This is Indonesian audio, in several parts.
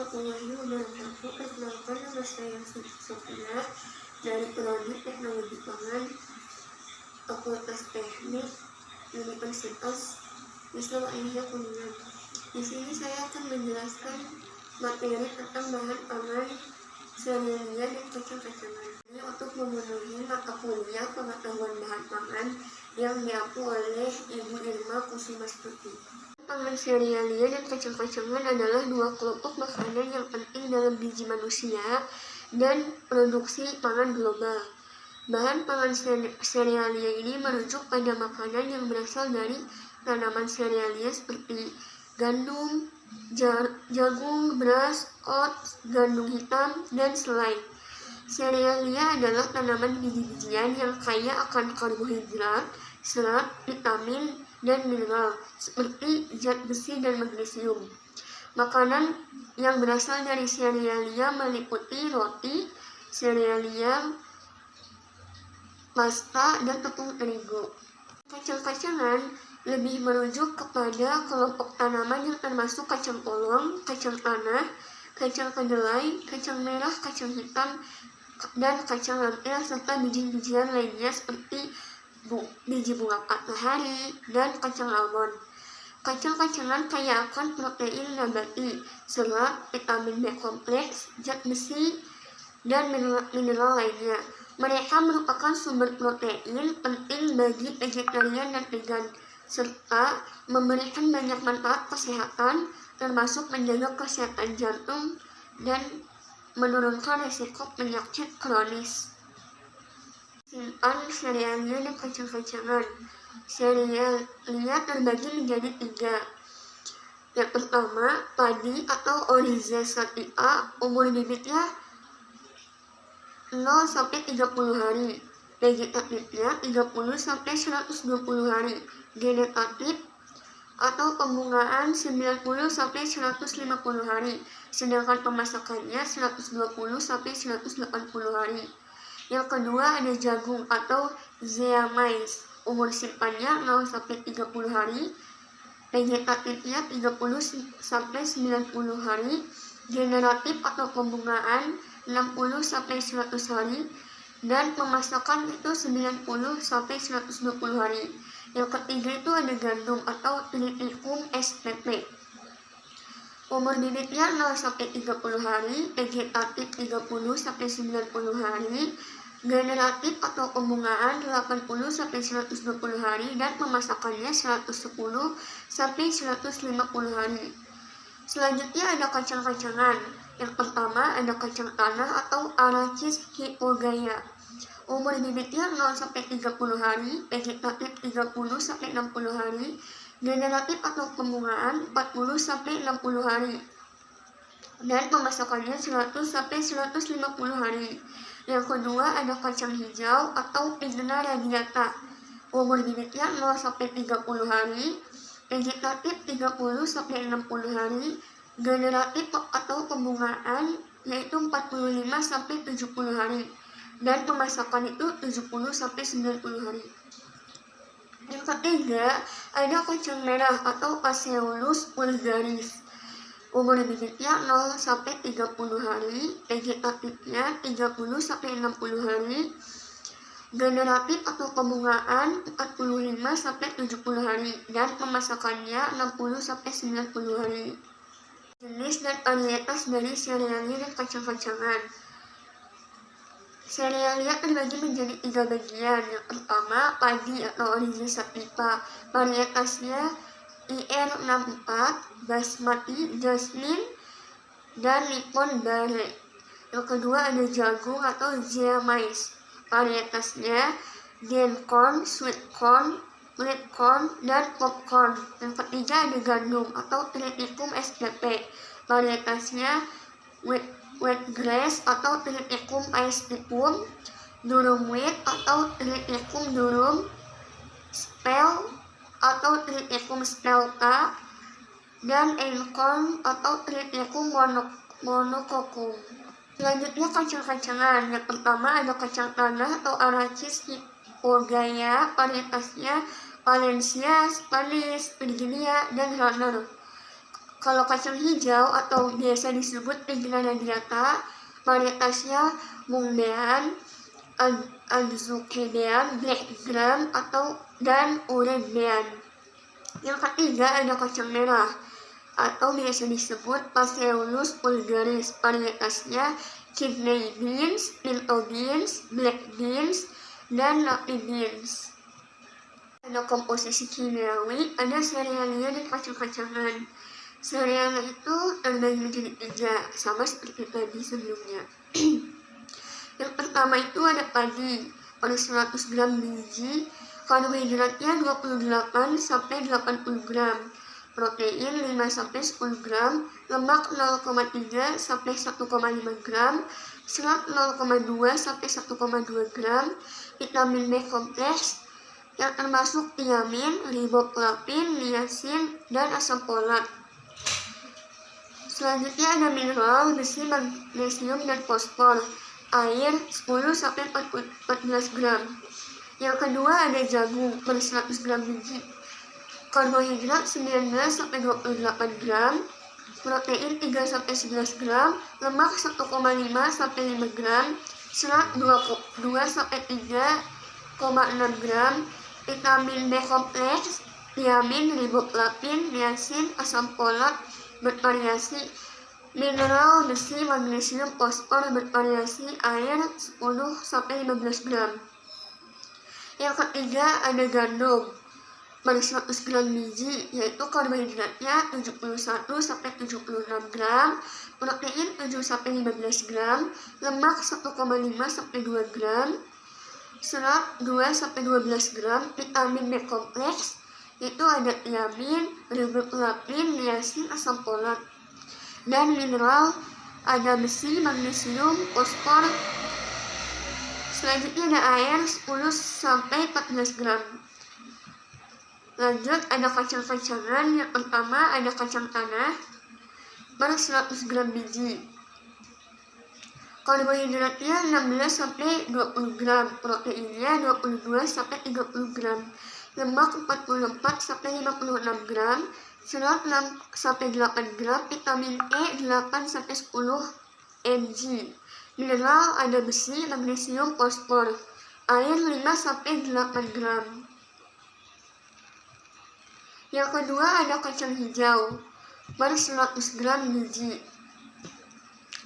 warahmatullahi wabarakatuh. Perkenalkan, nama saya Sofia dari Prodi Teknologi Pangan, Fakultas Teknik Universitas Islam Alia Kuningan. Di sini saya akan menjelaskan materi tentang bahan pangan, serealia, dan kacang-kacangan. Ini untuk memenuhi mata kuliah pengetahuan bahan pangan yang diampu oleh Ibu Irma Kusumastuti. Pangan, serealia, dan kacang-kacangan adalah dua kelompok makanan yang penting dalam gizi manusia dan produksi pangan global. Bahan pangan serealia ini merujuk pada makanan yang berasal dari tanaman serealia seperti gandum, jagung, beras, oats, gandum hitam, dan selai. Serealia adalah tanaman biji-bijian yang kaya akan karbohidrat, serat, vitamin, dan mineral seperti zat besi dan magnesium. Makanan yang berasal dari serealia meliputi roti, serealia, pasta, dan tepung terigu. Kacang-kacangan lebih merujuk kepada kelompok tanaman yang termasuk kacang polong, kacang tanah, kacang kedelai, kacang merah, kacang hitam, dan kacang lentil, serta biji-bijian lainnya seperti biji bunga matahari dan kacang almond. Kacang-kacangan kaya akan protein nabati, serat, vitamin B kompleks, zat besi, dan mineral lainnya. Mereka merupakan sumber protein penting bagi vegetarian dan vegan, serta memberikan banyak manfaat kesehatan, termasuk menjaga kesehatan jantung dan menurunkan risiko penyakit kronis. Simpan serealia dan kacang-kacangan. Serealia terbagi menjadi 3. Yang pertama, padi atau Oryza sativa, umur bibitnya 0-30 hari, vegetatifnya 30-120 hari, genetatif atau pembungaan 90-150 hari, sedangkan pemasakannya 120-180 hari. Yang kedua ada jagung atau Zea mays, umur simpannya 0-30 hari, vegetatifnya 30-90 hari, generatif atau pembungaan 60-100 hari, dan pemasakan itu 90-120 hari. Yang ketiga itu ada gandum atau Triticum spp. Umur bibitnya 0-30 hari, vegetatif 30-90 hari, generatif atau pembungaan 80-120 hari, dan pemasakannya 110-150 hari. Selanjutnya ada kacang-kacangan. Yang pertama ada kacang tanah atau Arachis hypogaea. Umur bibitnya 0-30 hari, vegetatif 30-60 hari, generatif atau pembungaan 40-60 hari, dan pemasakannya 100-150 hari. Yang kedua ada kacang hijau atau Vigna radiata. Umur bibitnya 0-30 hari, vegetatif 30-60 hari, generatif atau pembungaan yaitu 45-70 hari, dan pemasakan itu 70-90 hari. Yang ketiga ada kacang merah atau Phaseolus vulgaris. Umur bibitnya 0-30 hari, vegetatifnya 30-60 hari, generatif atau pembungaan 45-70 hari, dan pemasakannya 60-90 hari. Jenis dan varietas dari serealia dan kacang-kacangan. Serealia terbagi menjadi 3 bagian. Yang pertama, padi atau Oryza sativa. Varietasnya IR64, basmati, jasmine, dan nippon bare. Yang kedua ada jagung atau Zea mays. Varietasnya Green corn, sweet corn, red corn, dan popcorn. Yang ketiga ada gandum atau Triticum spp. Varietasnya wheatgrass atau Triticum aestivum, durum wheat atau Triticum durum, spelt atau Triticum spelta, dan einkorn atau Triticum monococcum. Selanjutnya kacang-kacangan. Yang pertama ada kacang tanah atau Arachis hypogaea. Varietasnya Valencia, Spanish, Virginia, dan Runner. Kalau kacang hijau atau biasa disebut Tigrana radiata, varietasnya Mungbean, Adzukebean, Black Gram dan Orange Bean. Yang ketiga ada kacang merah atau biasa disebut Phaseolus vulgaris, varietasnya kidney beans, pinto beans, black beans, dan lapis beans. Ada komposisi kimiawi, ada serealia dan kacang-kacangan. Serealia itu terbagi menjadi 3, sama seperti tadi sebelumnya. Yang pertama itu ada padi, pada 100 gram biji, karbohidratnya 28 sampai 80 gram, protein 5 sampai 10 gram, lemak 0,3 sampai 1,5 gram, serat 0,2 sampai 1,2 gram, vitamin B kompleks yang termasuk tiamin, riboflavin, niacin, dan asam folat. Selanjutnya ada mineral, besi, magnesium, dan fosfor. Air 10 sampai 14 gram. Yang kedua ada jagung per 100 gram biji. Karbohidrat 19 sampai 28 gram, protein 3 sampai 11 gram, lemak 1,5 sampai 5 gram, serat 2 sampai 3,6 gram, vitamin B kompleks, tiamin, riboflavin, niacin, asam folat bervariasi, mineral, besi, magnesium, fosfor bervariasi, air 10 sampai 15 gram. Yang ketiga ada gandum pada 100 gram biji, yaitu karbohidratnya 71 sampai 76 gram, protein 7 sampai 15 gram, lemak 1,5 sampai 2 gram, serat 2 sampai 12 gram, vitamin B kompleks, yaitu ada tiamin, riboflavin, niacin, asam folat, dan mineral ada besi, magnesium, fosfor. Selanjutnya ada air 10 sampai 14 gram. Lanjut ada kacang-kacangan. Yang pertama ada kacang tanah per 100 gram biji. Karbohidratnya 16 sampai 20 gram, proteinnya 22 sampai 30 gram, lemak 44 sampai 56 gram, serat 6 sampai 8 gram, vitamin E 8 sampai 10 mg. Mineral ada besi, magnesium, fosfor. Air 5 sampai 8 gram. Yang kedua ada kacang hijau per 100 gram biji.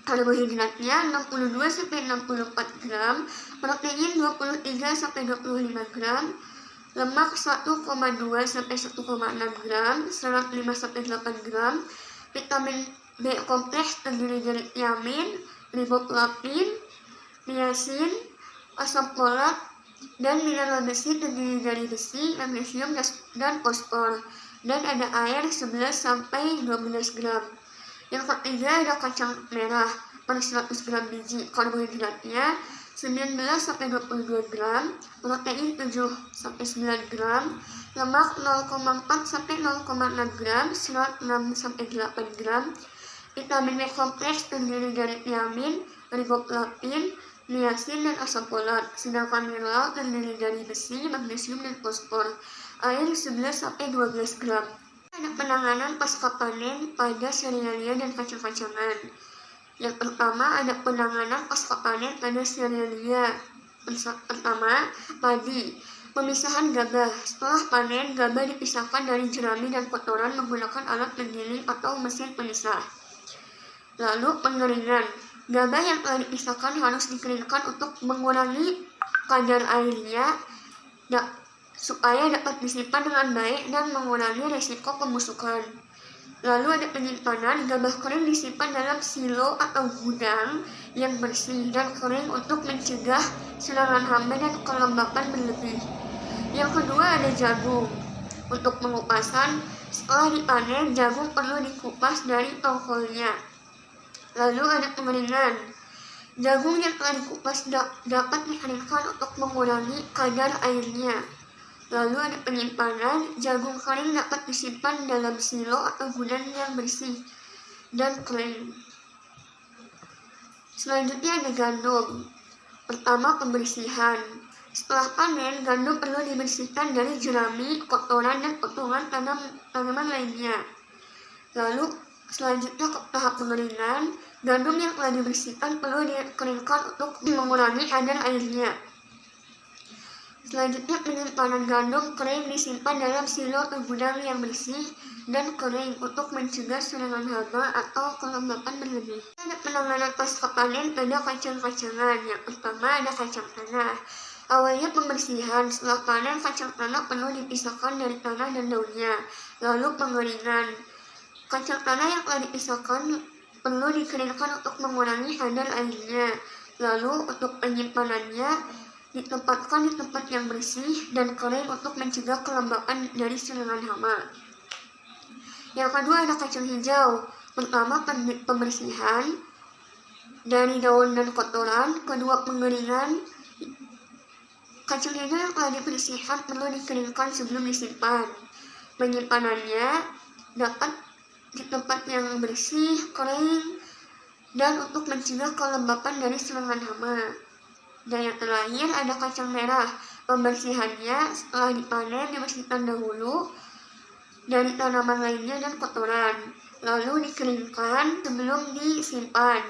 Karbohidratnya 62 sampai 64 gram, protein 23 sampai 25 gram, lemak 1,2 sampai 1,6 gram, serat 5 sampai 8 gram, vitamin B kompleks terdiri dari tiamin, riboflavin, niacin, asam folat, dan mineral besi terdiri dari besi, magnesium, dan fosfor. Dan ada air 11 sampai 12 gram. Yang ketiga ada kacang merah per 100 gram biji. Karbohidratnya 19 sampai 22 gram, protein 7 sampai 9 gram, lemak 0,4 sampai 0,6 gram, serat 6 sampai 8 gram, vitamin B kompleks terdiri dari tiamin, riboflavin, niacin, dan asam folat. Sedangkan mineral terdiri dari besi, magnesium, dan fosfor. Air 11 sampai 12 gram. Ada penanganan pasca panen pada serealia dan kacang-kacangan. Yang pertama ada penanganan pasca panen pada serealia. Pertama, padi. Pemisahan gabah. Setelah panen, gabah dipisahkan dari jerami dan kotoran menggunakan alat penggiling atau mesin pemisah. Lalu pengeringan. Gabah yang telah dipisahkan harus dikeringkan untuk mengurangi kadar airnya supaya dapat disimpan dengan baik dan mengurangi resiko pembusukan. Lalu ada penyimpanan. Gabah kering disimpan dalam silo atau gudang yang bersih dan kering untuk mencegah serangan hama dan kelembapan berlebih. Yang kedua ada jagung. Untuk pengupasan, setelah dipanen, jagung perlu dikupas dari tongkolnya. Lalu ada pengeringan. Jagung yang telah dikupas dapat dikeringkan untuk mengurangi kadar airnya. Lalu ada penyimpanan. Jagung kering dapat disimpan dalam silo atau gudang yang bersih dan kering. Selanjutnya ada gandum. Pertama, pembersihan. Setelah panen, gandum perlu dibersihkan dari jerami, kotoran, dan potongan tanaman lainnya. Lalu selanjutnya ke tahap pengeringan. Gandum yang telah dibersihkan perlu dikeringkan untuk mengurangi kadar airnya. Selanjutnya, penyimpanan gandum kering disimpan dalam silo atau gudang yang bersih dan kering untuk mencegah serangan hama atau kelembapan berlebih. Pada penanganan pasca panen ada kacang-kacangan. Yang pertama ada kacang tanah. Awalnya pembersihan. Setelah panen, kacang tanah perlu dipisahkan dari tanah dan daunnya. Lalu pengeringan. Kacang tanah yang telah dipisahkan perlu dikeringkan untuk mengurangi kadar airnya. Lalu untuk penyimpanannya, ditempatkan di tempat yang bersih dan kering untuk mencegah kelembapan dari serangan hama. Yang kedua ada kacang hijau. Pertama, pembersihan dari daun dan kotoran. Kedua, pengeringan. Kacang hijau yang telah dibersihkan perlu dikeringkan sebelum disimpan. Penyimpanannya dapat di tempat yang bersih, kering, dan untuk mencegah kelembapan dari serangan hama. Dan yang terakhir ada kacang merah. Pembersihannya setelah dipanen dibersihkan dahulu dari tanaman lainnya dan kotoran, lalu dikeringkan sebelum disimpan.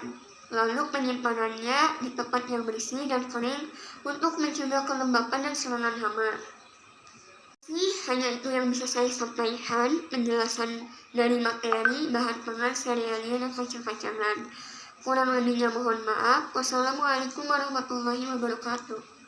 Lalu penyimpanannya di tempat yang bersih dan kering untuk mencegah kelembapan dan serangan hama. Ini hanya itu yang bisa saya sampaikan, penjelasan dari materi bahan pangan, serealia, dan kacang-kacangan. Kurang lebihnya mohon maaf. Wassalamualaikum warahmatullahi wabarakatuh.